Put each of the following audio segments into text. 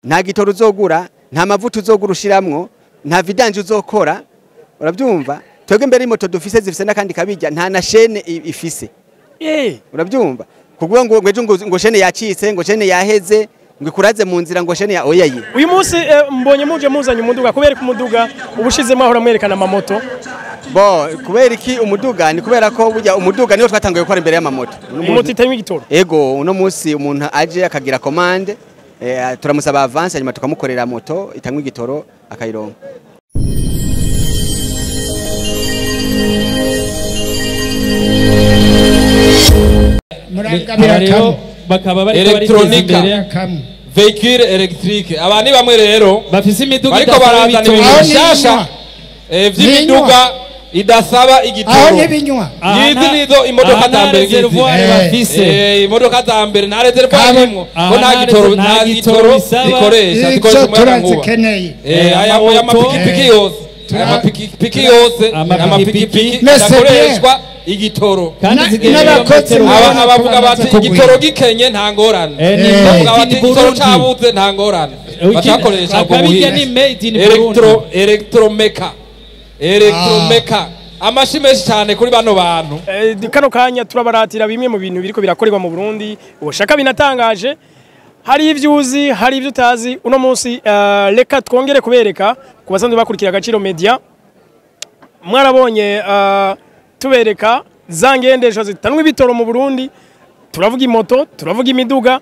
nta gitoro uzogura nta mavuta uzogura ushiramwo nta vidanje uzokora urabyumva twebwe mbere imoto dufise zifise nakandi kabijya nta na chaîne ifise urabyumva kuvuga ngo ejo ngo chaîne yacitse ngo chaîne yaheze ngo ikuraze mu nzira ngo chaîne ya oyaye uyu munsi mbonye muje muzanye umuduga kubera ko umuduga ubushizemo ahora mwerekana amamoto bo kubera iki umuduga ni kubera ko burya umuduga niyo twatanguye gukora imbere y'amamoto imoto itanywa igitoro ego uno munsi umuntu aje akagira commande turamusaba avance nyuma tukamukorera moto itanywa igitoro akayironka rero bakaba bari imbere y'akamwe véhicule électrique abani bamwe rero bafise imiduga bariko barazana ibintu bishasha vy'imiduga idasaba igitoro aho nibinywa yizi nizo imodoka za mbere bafise imodoka za mbere nta reservoir nimwo ko nta gitoro zikoresha umuyaga nkuba aya mapikipiki yose amapikipiki akoreshwa igitoro abantu bavuga bati igitoro gikenye nta ngorane bavuga bati igitoro cabuze nta ngorane batakoresha ubwo buhinga electromeka amashi menshi cyane kuri bano bantu kano kanya turabaratira bimwe mu bintu biriko birakorerwa mu Burundi ushaka binatangaje hari ivyuzi hari ivyo utazi uno munsi reka twongere kubereka kubasanzwe bakurikira Agaciro Media mwarabonye tubereka za ngendeshwa zitanwa ibitoro mu Burundi turavuga imoto turavuga imiduga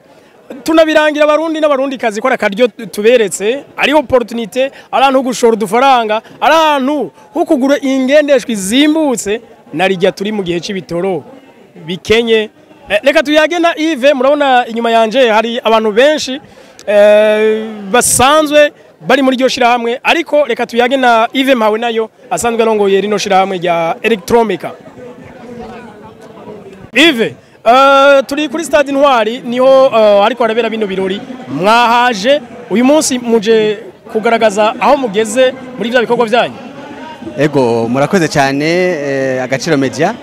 tunabirangira abarundi n'abarundi kazi ko akaryo tuberetse ari opportunité arantu gushora udufaranga arantu hukugura ingendeshwa izimbutse narijya turi mu gihe c'ibitoro bikenye reka tuyage na Yves murabona inyuma yanje hari abantu benshi basanzwe bari muri ryo shira hamwe ariko reka tuyage na Yves mpawe nayo asanzwe arongoye rino shira hamwe rya Electromeka Yves turi kuri stade Intwari niho ariko arabera bino birori mwahaje uyu munsi muje kugaragaza aho mugeze muri bya bikorwa byanyu ego murakoze cyane Agaciro Media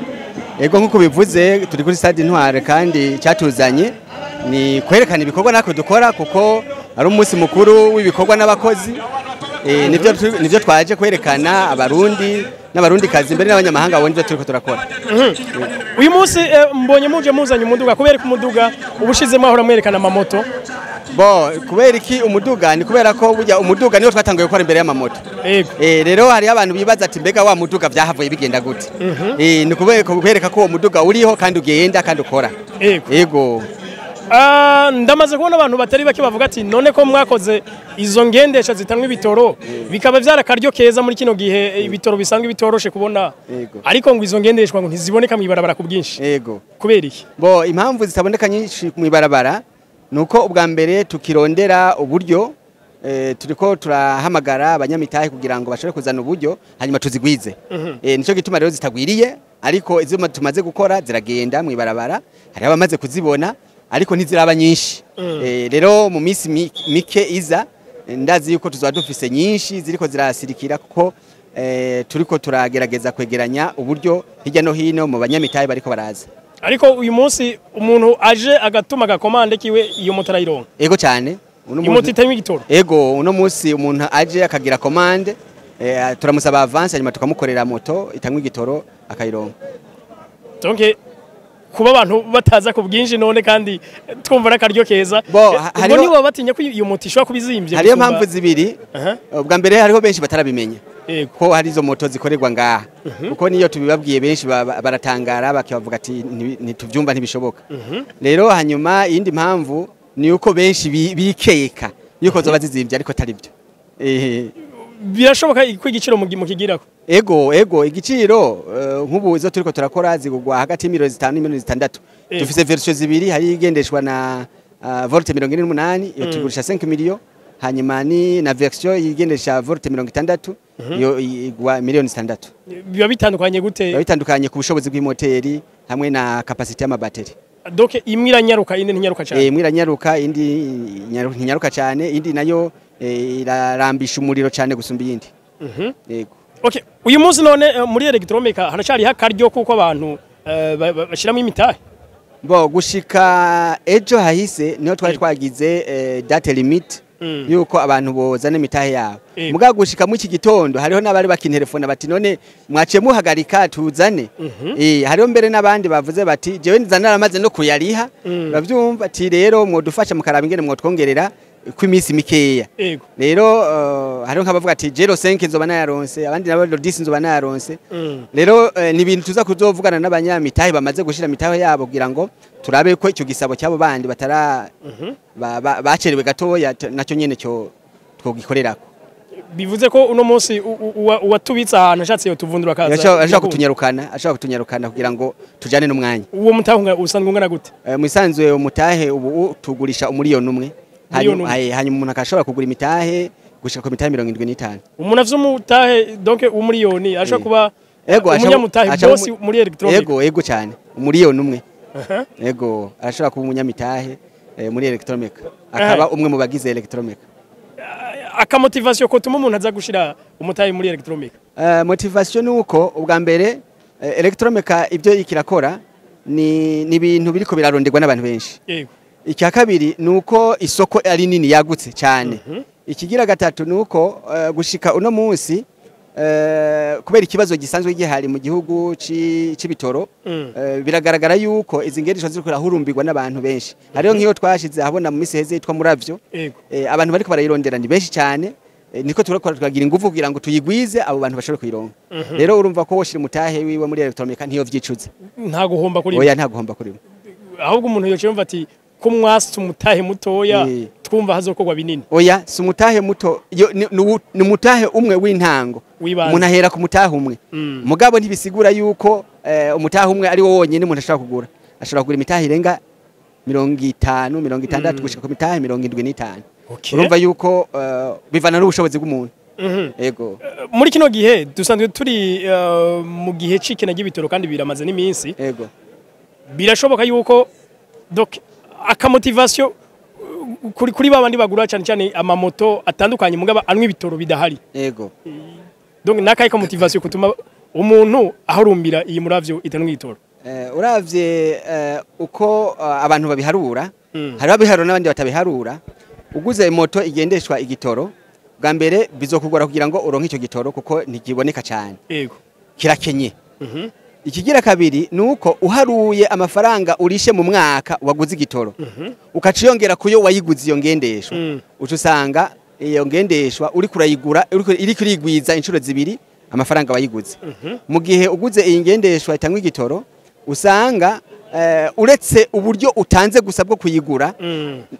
ego nkuko bivuze turi kuri stade Intwari kandi cyatuzanye ni kwerekana ibikorwa nako dukora kuko ari umunsi mukuru w'ibikorwa n'abakozi nivyo twaje kwerekana abarundi n'abarundi kazi imbere n'abanyamahanga abone byo turiko turakora uyu munsi mbonye muje muzanye umuduga kubera ko umuduga ubushizemo ahora mwerekana amamoto bo kubera iki umuduga ni kubera ko burya umuduga niyo twatanguye gukora imbere y'amamoto rero hari abantu bibaza ati mbega wa muduga byahavuye bigenda gute ni kubereka ko uwo muduga uriho kandi ugenda kandi ukora yego ndamaze kubona abantu batari bake bavuga ati none ko mwakoze izo ngendesha zitanwa ibitoro bikaba byarakaryo keza muri kino gihe ibitoro bisanzwe bitoroshe kubona ariko ngo izo ngendeshwa ngo ntiziboneka mu ibarabara ku bwinshi yego kubera iki bo impamvu zitaboneka nyinshi mu ibarabara nuko ubwa mbere tukirondera uburyo turiko turahamagara abanyamitahe kugira ngo bashobore kuzana uburyo hanyuma tuzigwize nico gituma rero zitagwiriye ariko izo tumaze gukora ziragenda mu ibarabara hari abamaze kuzibona ariko ntiziraba nyinshi rero mu minsi mike iza ndazi yuko tuzaba dufise nyinshi ziriko zirasirikira kuko turiko turagerageza kwegeranya uburyo hirya no hino mu banyamitahe bariko baraza ariko uyu munsi umuntu aje agatuma gakomande kiwe iyo moto arayironka ego cyane imoto itanywa igitoro ego uno munsi umuntu aje akagira commande turamusaba avance nyuma tukamukorera moto itanywa igitoro akayironka donc kuba abantu bataza ku bwinshi none kandi twumva nakaryo keza ubwo nibo batinya ko iyo moto ishobora kubizimbye hariyo mpamvu zibiri ubwa mbere hariho benshi batarabimenya ko hari izo moto zikorerwa ngaha kuko niyo tubibabwiye benshi baratangara bakibavuga ati ntituvyumva ntibishoboka rero hanyuma iyindi mpamvu ni uko benshi bikeka yuko zoba zizimbye ariko atari byo birashoboka ko igiciro mu kigirako ego igiciro nk'ubu izo turiko turakora zigugwa hagati y'5 n'6 dufise version zibiri hari igendeshwa na volte 48 yo tugurisha 5 million hanyuma ni na version igendesha volte 60 yo igwa 6 biba bitandukanye gute biba bitandukanye ku bushobozi bw'imoteri hamwe na capacity y'amabateri donc imwe iranyaruka indi ntinyaruka cyane imwe iranyaruka indi ntinyaruka cyane indi nayo irarambisha umuriro cyane gusumba iyindi yego okay uyu munsi none muri Electromeka haracari hakaryo kuko abantu bashiramo imitahe bo gushika ejo hahise niho twari twagize date limit yuko abantu bozana imitahe yabo muga gushika mu iki gitondo hariho n'abari bakintelefona bati none mwaciye muhagarika tuzane hariho mbere n'abandi bavuze bati jewe nzanara amaze no kuyariha bavyumva ati rero mwodufasha mukaraba ingene mwotwongerera kw'imisi mikeya rero hariho nk'abavuga ati jero 5 nzoba nayaronse abandi nabo 10 nzoba nayaronse rero ni ibintu tuza kuzovugana n'abanyamitahe bamaze gushira mitahe yabo kugira ngo turabe ko icyo gisabo cyabo bandi batara bacerewe gatoya nacyo nyene cyo twogikorerako bivuze ko uno munsi uwatubitsa ahantu ashatse yo tuvundura kaza ashaka kutunyarukana kugira ngo tujane n'umwanya uwo mutahe usanzwe ungana gute mu isanzwe umutahe ubu tugurisha umuriyoni umwe hanyuma umuntu akashobora kugura imitahe gushika ku mitahe 75 umuntu afite umutahe donc umuriyoni ashaka kuba umunyamutahe bosi muri electronic yego cyane umuriyoni umwe yego arashobora kuba umunyamitahe muri electronic akaba umwe mu bagize electronic akamotivation ko tuma umuntu aza gushira umutahe muri electronic motivation nuko ubwa mbere electronic ibyo ikirakora ni ibintu biriko biraronderwa n'abantu benshi yego icya kabiri nuko isoko ari nini yagutse cyane ikigira gatatu nuko gushika uno munsi kubera ikibazo gisanzwe gihari mu gihugu c'ibitoro biragaragara yuko izi ngendeshwa ziri kurahurumbirwa n'abantu benshi hariyo nkiyo twashize habona mu misi heze yitwa Muravyo abantu bariko barayirondera ni benshi cyane niko turagira ingufu kugira ngo tuyigwize abo bantu bashobore kuyironka rero urumva ko woshira umutahe wiwe muri electronic ntiyo vyicuze nta guhomba kuri oya nta guhomba kuri ahubwo umuntu yocumva ati ko mwasi umutahe mutoya twumva hazokorwa binini oya si umutahe muto ni umutahe umwe w'intango umuntu ahera ku mutahe umwe mugabo ntibisigura yuko umutahe umwe ari wo wonyine umuntu ashobora kugura ashobora kugura imitahe irenga 50 60 gushika ku mitahe 75 urumva yuko bivana n'ubushobozi bw'umuntu yego muri kino gihe dusanzwe turi mu gihe cikena gibitoro kandi biramaze n'iminsi yego birashoboka yuko donc akamotivation kuri babandi bagura cyane cyane amamoto atandukanye mugaba anwe ibitoro bidahari yego donc nakaye motivation kutuma umuntu aharumbira iyi Muravyo itanwe igitoro uravye uko abantu babiharura hari abiharura n'abandi batabiharura uguze moto igendeshwa igitoro bwa mbere bizokugora kugira ngo uronke icyo gitoro kuko ntigiboneka cyane yego kirakenye ikigira kabiri nuko uharuye amafaranga urishe mu mwaka waguze igitoro ukaciyongera kuyo wayiguze iyo ngendeshwa ucusanga iyo ngendeshwa uri kurayigura iri kurigwiza inshuro zibiri amafaranga wayiguze mu gihe uguze iyi ngendeshwa itangwa igitoro usanga uretse uburyo utanze gusa bwo kuyigura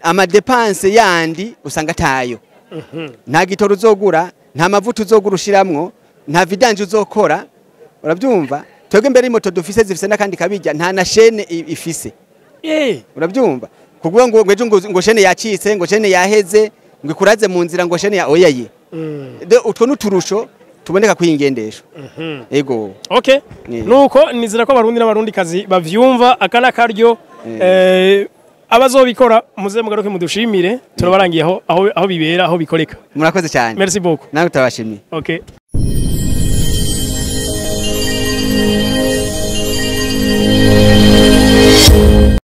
ama dépense yandi usanga tayo nta gitoro uzogura nta mavuta uzogura ushiramwo nta vidange uzokora urabyumva twebwe mbere imoto dufise zifise nakandi kabijya nta na chaîne ifise urabyumva kuvuga ngo ejo ngo chaîne yacitse ngo chaîne yaheze ngo ikuraze mu nzira ngo chaîne ya oyaye utwo nuturusho tuboneka kuyingendesha ego okay nuko nizira ko abarundi n'abarundi kazi bavyumva akana karyo abazobikora muze mugaruke mudushimire turabarangiye aho bibera aho bikoreka murakoze cyane merci beaucoup nawe utabashimiye okay